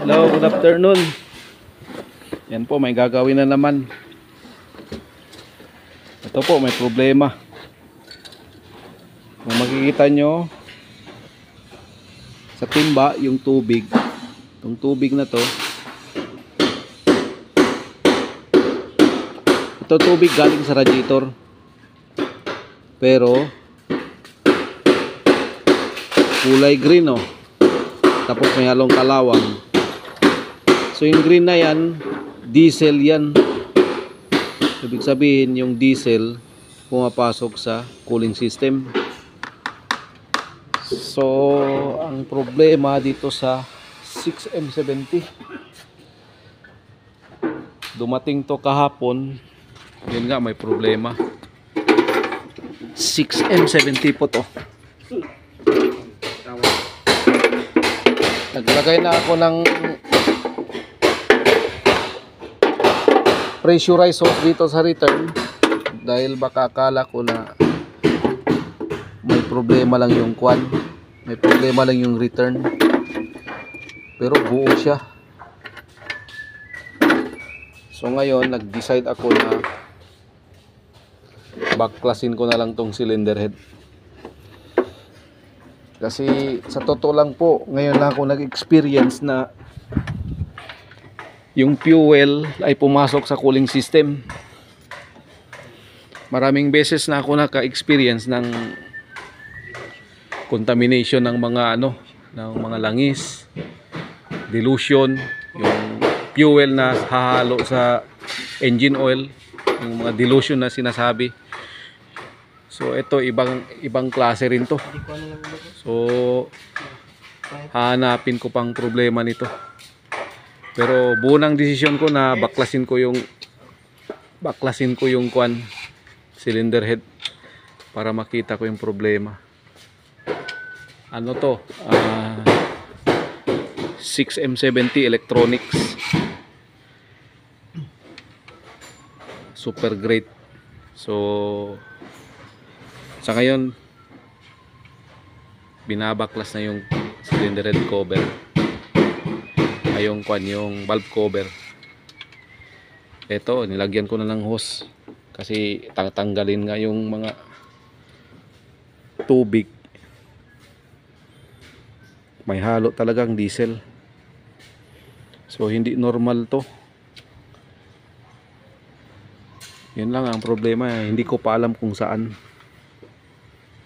Hello, good afternoon. Yan po, may gagawin na naman. Ito po, may problema. Kung makikita nyo sa timba, yung tubig. Itong tubig na to, ito tubig galing sa radiator. Pero kulay green, oh. Tapos may halong kalawang. So yung green na yan, diesel yan. Ibig sabihin yung diesel pumapasok sa cooling system. So ang problema dito sa 6M70, dumating to kahapon. Yun nga, may problema. 6M70 po to. Naglagay na ako ng pressurized hose dito sa return dahil baka akala ko na may problema lang yung kwan, may problema lang yung return, pero buo siya. So ngayon nag-decide ako na baklasin ko na lang tong cylinder head. Kasi sa totoo lang po, ngayon lang ako nag-experience na yung fuel ay pumasok sa cooling system. Maraming beses na ako naka-experience ng contamination ng mga ng mga langis, dilution, yung fuel na hahalo sa engine oil, yung mga dilution na sinasabi. So ito ibang klase rin to. So hahanapin ko pang problema nito. Pero buong desisyon ko na baklasin ko yung kwan, cylinder head, para makita ko yung problema. Ano to? 6M70 electronics. Super great. So sa ngayon binabaklas na yung cylinder head cover, ay yung valve cover. Ito, nilagyan ko na ng hose kasi tatanggalin nga yung mga tubig. May halo talagang diesel, so hindi normal to. Yun lang ang problema, hindi ko pa alam kung saan.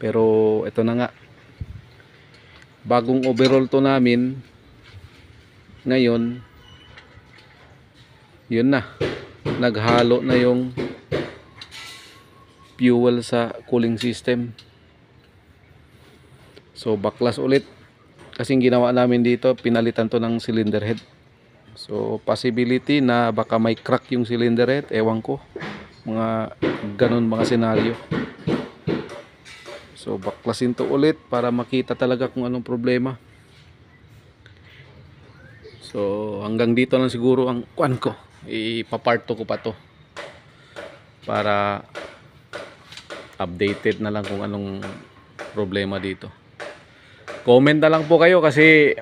Pero ito na nga, bagong overall to namin ngayon. Yun na, naghalo na yung fuel sa cooling system. So baklas ulit, kasi ginawa namin dito, pinalitan to ng cylinder head. So possibility na baka may crack yung cylinder head, ewan ko, mga ganun mga senaryo. So baklasin to ulit para makita talaga kung anong problema. So hanggang dito lang siguro ang kwan ko. Ipaparto ko pa to para updated na lang kung anong problema dito. Comment na lang po kayo, kasi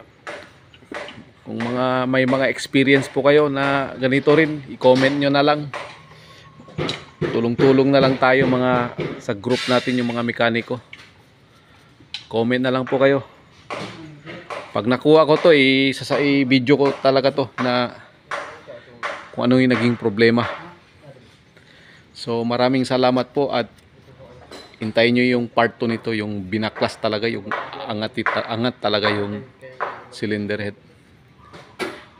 kung may mga experience po kayo na ganito rin, i-comment nyo na lang. Tulong-tulong na lang tayo sa group natin, yung mga mekaniko. Comment na lang po kayo. Pag nakuha ko to, i-video ko talaga to na kung ano yung naging problema. So maraming salamat po, at hintayin nyo yung part 2 nito, yung binaklas talaga, yung angat talaga yung cylinder head.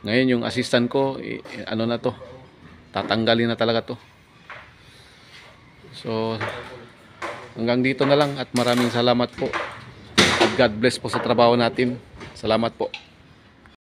Ngayon yung assistant ko, na to, tatanggalin na talaga to. So hanggang dito na lang, at maraming salamat po, at God bless po sa trabaho natin. Salamat po.